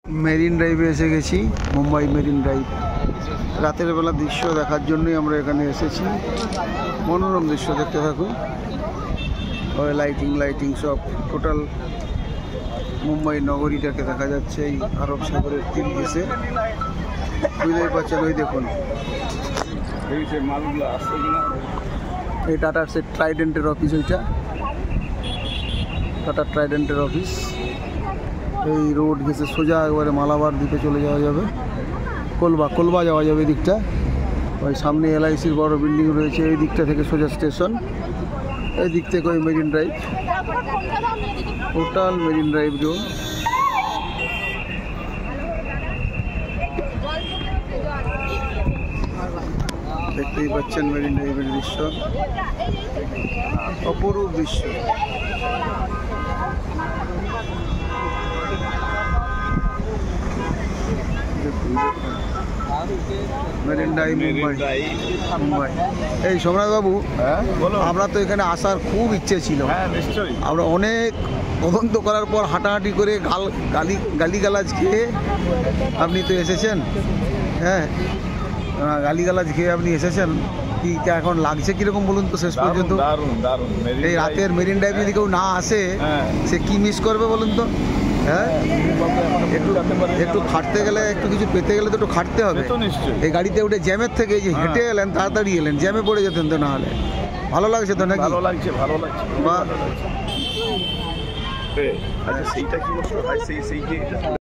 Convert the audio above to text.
Marine ড্রাইভে এসে গেছি, মুম্বাই মেরিন ড্রাইভ। রাতের বেলা দৃশ্য দেখার জন্যই আমরা এখানে এসেছি। মনোরম দৃশ্য দেখতে থাকুন। লাইটিং সব টোটাল মুম্বাই নগরীটাকে দেখা যাচ্ছে এই আরব সাগরের তীর ঘেঁষে। বুঝতেই পারছেন, ওই দেখুন এই টাটার সে ট্রাইডেন্টের অফিস, ওইটা টাটা ট্রাইডেন্টের অফিস। এই রোড ঘেঁষে সোজা একবারে মালাবার দিকে চলে যাওয়া যাবে, কোলবা যাওয়া যাবে এই দিকটা। ওই সামনে LICর বড় বিল্ডিং রয়েছে, এই দিকটা থেকে সোজা স্টেশন, এই দিক থেকে ওই marine drive, total marine drive zone. দেখতেই পাচ্ছেন মেরিন ড্রাইভের দৃশ্য, অপরূপ দৃশ্য। Marine drive Mumbai. এই সম্রাট বাবু, আমরা তো এখানে আসার খুব ইচ্ছে ছিল। আমরা অনেক তদন্ত করার পর হাঁটাহাঁটি করে গালিগালাজ খেয়ে আপনি তো এসেছেন। হ্যাঁ, গালিগালাজ খেয়ে আপনি এসেছেন। কি এখন লাগছে কিরকম বলুন তো শেষ পর্যন্ত? এই রাতের মেরিন ড্রাইভ যদি কেউ না আসে সে কি মিস করবে বলুন তো? হ্যাঁ, একটু খাটতে গেলে, একটু কিছু পেতে গেলে তো একটু খাটতে হবে। এই গাড়িতে উঠে জ্যামের থেকে এই যে হেঁটে এলেন, তাড়াতাড়ি এলেন, জ্যামে পড়ে যেতেন তো। না হলে ভালো লাগছে তো নাকি? ভালো লাগছে বা সেইটা কি